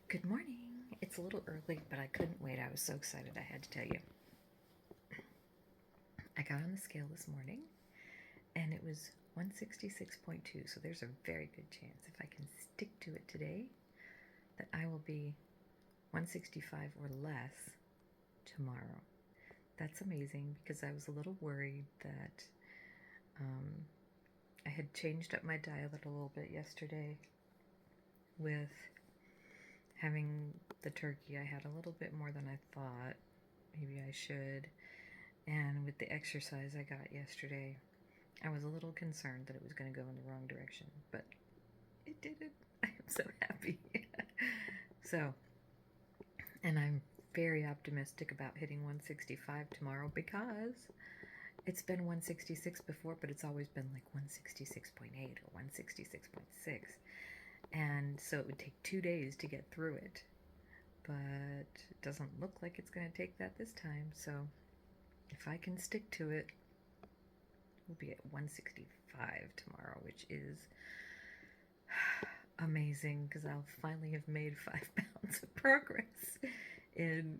Good morning. It's a little early, but I couldn't wait. I was so excited I had to tell you. I got on the scale this morning and it was 166.2, so there's a very good chance if I can stick to it today that I will be 165 or less tomorrow. That's amazing because I was a little worried that I had changed up my diet a little bit yesterday with having the turkey. I had a little bit more than I thought maybe I should. And with the exercise I got yesterday, I was a little concerned that it was going to go in the wrong direction, but it didn't. I am so happy. So, and I'm very optimistic about hitting 165 tomorrow because it's been 166 before, but it's always been like 166.8 or 166.6. And so it would take 2 days to get through it. But it doesn't look like it's going to take that this time. So if I can stick to it, we'll be at 165 tomorrow, which is amazing because I'll finally have made 5 pounds of progress in,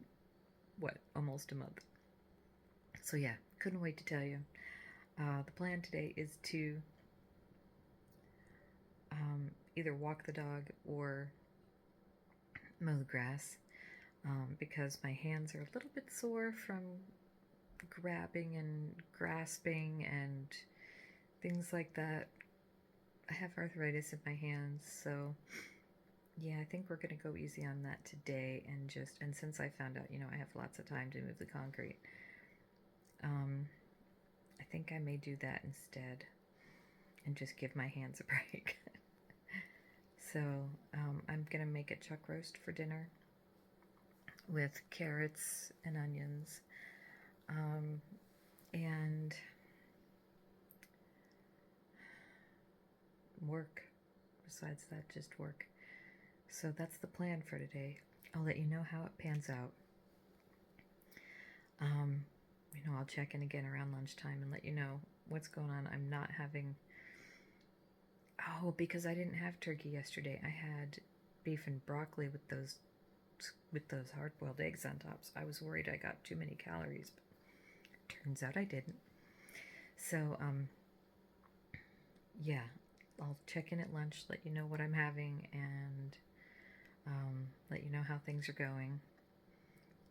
almost a month. So yeah, couldn't wait to tell you. The plan today is to either walk the dog or mow the grass because my hands are a little bit sore from grabbing and grasping and things like that. I have arthritis in my hands, so yeah, I think we're gonna go easy on that today and since I found out, I have lots of time to move the concrete, I think I may do that instead and just give my hands a break. So I'm gonna make a chuck roast for dinner with carrots and onions, and work. Besides that, just work. So that's the plan for today. I'll let you know how it pans out. I'll check in again around lunchtime and let you know what's going on. I'm not having... Oh, because I didn't have turkey yesterday. I had beef and broccoli with those hard-boiled eggs on top. So I was worried I got too many calories, but turns out I didn't. So, yeah, I'll check in at lunch, let you know what I'm having, and let you know how things are going.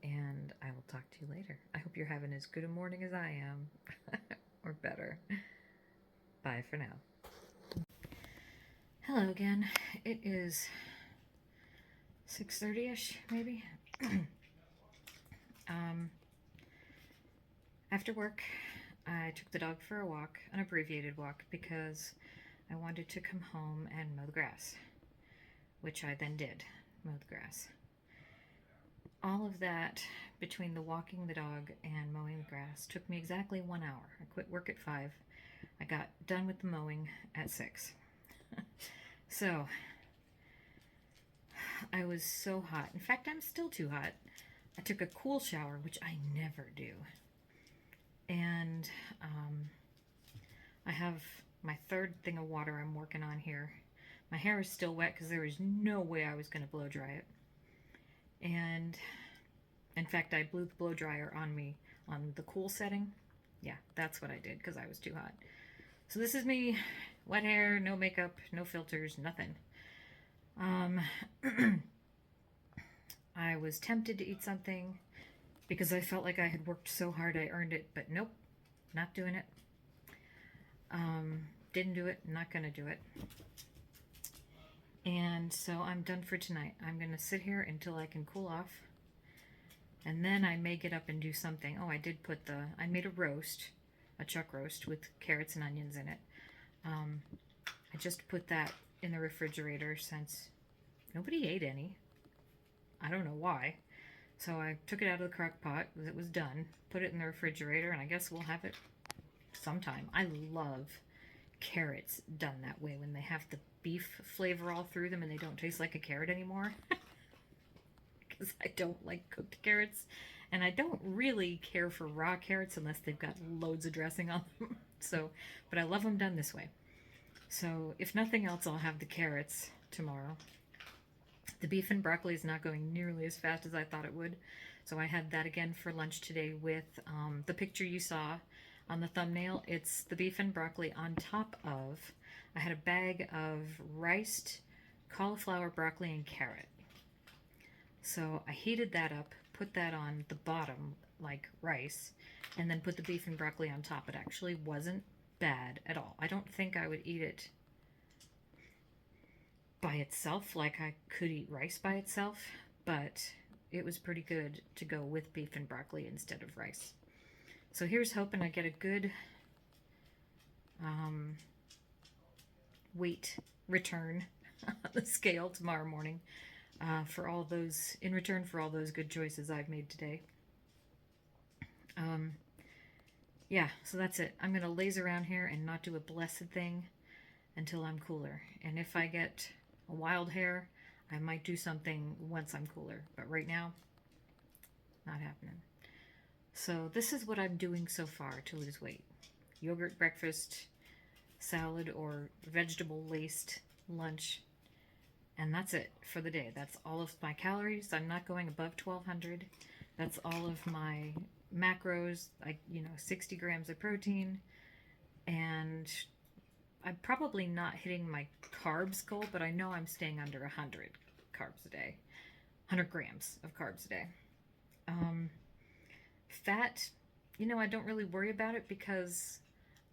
And I will talk to you later. I hope you're having as good a morning as I am, or better. Bye for now. Hello again. It is 6:30ish, maybe. After work, I took the dog for a walk, an abbreviated walk, because I wanted to come home and mow the grass, which I then did, mow the grass. All of that, between the walking the dog and mowing the grass, took me exactly 1 hour. I quit work at 5. I got done with the mowing at 6. So, I was so hot. In fact, I'm still too hot. I took a cool shower, which I never do. And I have my 3rd thing of water I'm working on here. My hair is still wet because there was no way I was going to blow dry it. And in fact, I blew the blow dryer on me on the cool setting. Yeah, that's what I did because I was too hot. So this is me, wet hair, no makeup, no filters, nothing. I was tempted to eat something because I felt like I had worked so hard I earned it, but nope, not doing it. Didn't do it, not gonna do it. And so I'm done for tonight. I'm gonna sit here until I can cool off, and then I may get up and do something. Oh, I made a roast, a chuck roast with carrots and onions in it. I just put that in the refrigerator since nobody ate any. I don't know why. So I took it out of the crock pot because it was done, put it in the refrigerator, and I guess we'll have it sometime. I love carrots done that way when they have the beef flavor all through them and they don't taste like a carrot anymore. Because I don't like cooked carrots, and I don't really care for raw carrots unless they've got loads of dressing on them. So, but I love them done this way. So if nothing else, I'll have the carrots tomorrow. The beef and broccoli is not going nearly as fast as I thought it would. So I had that again for lunch today with the picture you saw on the thumbnail. It's the beef and broccoli on top of, I had a bag of riced cauliflower, broccoli, and carrot. So I heated that up, put that on the bottom like rice, and then put the beef and broccoli on top. It actually wasn't bad at all. I don't think I would eat it by itself like I could eat rice by itself, but it was pretty good to go with beef and broccoli instead of rice. So here's hoping I get a good weight return on the scale tomorrow morning for all those, in return for all those good choices I've made today. Yeah, so that's it. I'm going to laze around here and not do a blessed thing until I'm cooler. And if I get a wild hair, I might do something once I'm cooler. But right now, not happening. So this is what I'm doing so far to lose weight. Yogurt breakfast, salad or vegetable laced lunch, and that's it for the day. That's all of my calories. I'm not going above 1200. That's all of my macros, 60 grams of protein, and I'm probably not hitting my carbs goal, but I know I'm staying under 100 carbs a day, 100 grams of carbs a day. Fat, I don't really worry about it because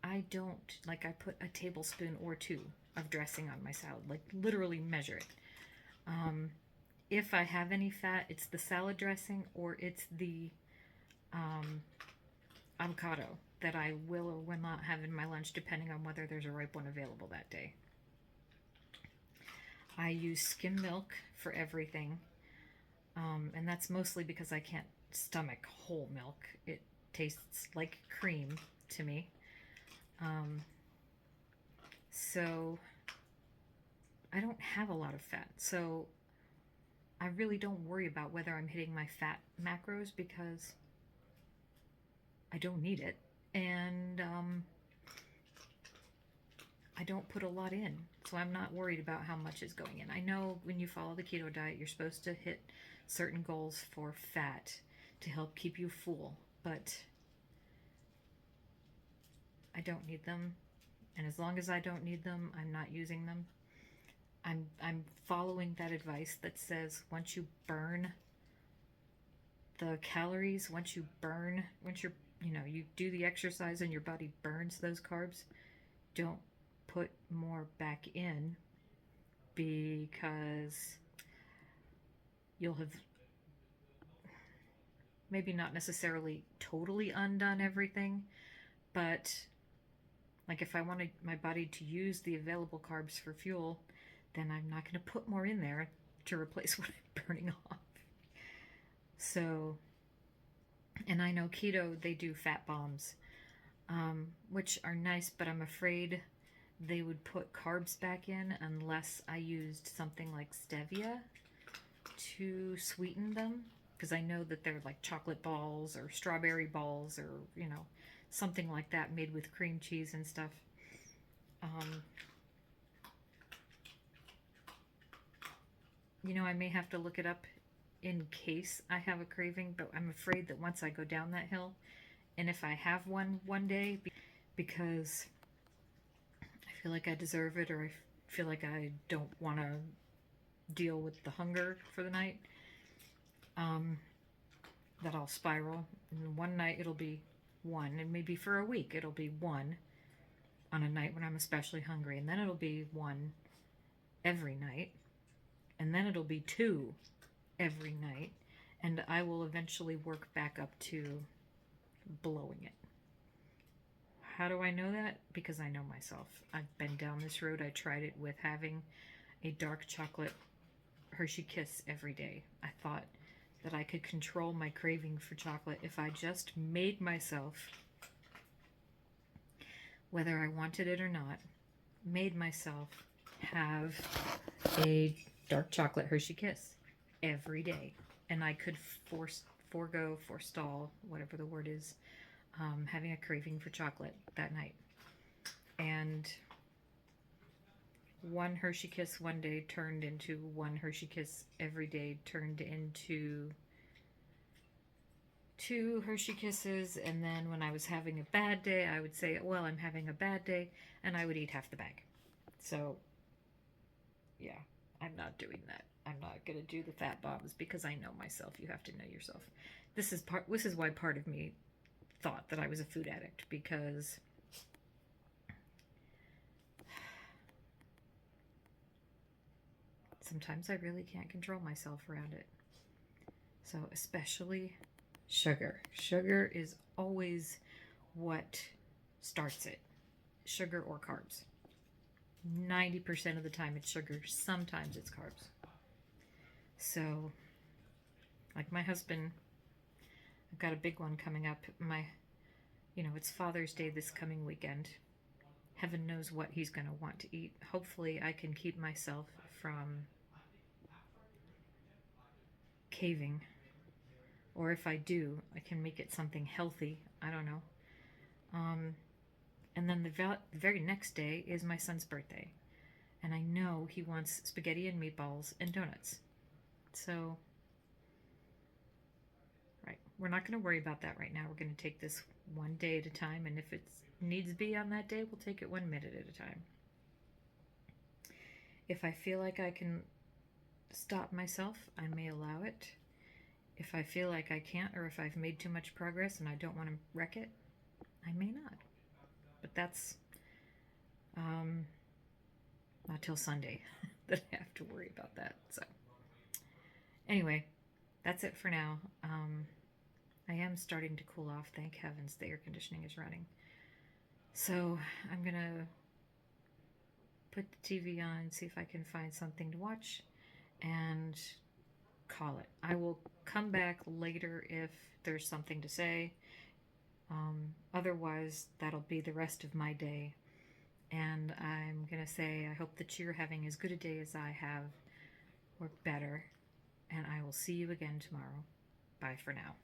I don't, I put a tablespoon or two of dressing on my salad, literally measure it. If I have any fat, it's the salad dressing or it's the avocado that I will or will not have in my lunch, depending on whether there's a ripe one available that day. I use skim milk for everything, and that's mostly because I can't stomach whole milk. It tastes like cream to me. So I don't have a lot of fat, so I really don't worry about whether I'm hitting my fat macros because I don't need it, and I don't put a lot in, so I'm not worried about how much is going in. I know when you follow the keto diet, you're supposed to hit certain goals for fat to help keep you full, but I don't need them, and as long as I don't need them, I'm not using them. I'm following that advice that says once you burn the calories, once you're, you do the exercise and your body burns those carbs, don't put more back in, because you'll have maybe not necessarily totally undone everything, but if I wanted my body to use the available carbs for fuel, then I'm not going to put more in there to replace what I'm burning off. So, and I know keto, they do fat bombs, which are nice, but I'm afraid they would put carbs back in unless I used something like stevia to sweeten them, because I know that they're like chocolate balls or strawberry balls or, something like that made with cream cheese and stuff. I may have to look it up in case I have a craving, but I'm afraid that once I go down that hill, and if I have one day, because I feel like I deserve it, or I feel like I don't want to deal with the hunger for the night, that I'll spiral. And one night it'll be one, and maybe for a week it'll be one on a night when I'm especially hungry, and then it'll be one every night, and then it'll be two every night, and I will eventually work back up to blowing it. How do I know that? Because I know myself. I've been down this road. I tried it with having a dark chocolate Hershey Kiss every day. I thought that I could control my craving for chocolate if I just made myself, whether I wanted it or not, made myself have a dark chocolate Hershey Kiss every day. And I could forestall, whatever the word is, having a craving for chocolate that night. And one Hershey Kiss one day turned into one Hershey Kiss every day, turned into 2 Hershey Kisses, and then when I was having a bad day, I would say, well, I'm having a bad day, and I would eat half the bag. So, yeah, I'm not doing that. I'm not going to do the fat bombs because I know myself. You have to know yourself. This is why part of me thought that I was a food addict, because sometimes I really can't control myself around it. So, especially sugar. Sugar is always what starts it. Sugar or carbs. 90% of the time it's sugar, sometimes it's carbs. So, like my husband, I've got a big one coming up. It's Father's Day this coming weekend. Heaven knows what he's going to want to eat. Hopefully I can keep myself from caving. Or if I do, I can make it something healthy. I don't know. And then the very next day is my son's birthday. And I know he wants spaghetti and meatballs and donuts. So, right, we're not going to worry about that right now. We're going to take this one day at a time. And if it needs to be on that day, we'll take it 1 minute at a time. If I feel like I can stop myself, I may allow it. If I feel like I can't, or if I've made too much progress and I don't want to wreck it, I may not. But that's not till Sunday that I have to worry about that. So anyway, that's it for now. I am starting to cool off. Thank heavens the air conditioning is running. So I'm going to put the TV on, see if I can find something to watch, and call it. I will come back later if there's something to say. Otherwise, that'll be the rest of my day. And I'm going to say I hope that you're having as good a day as I have, or better. And I will see you again tomorrow. Bye for now.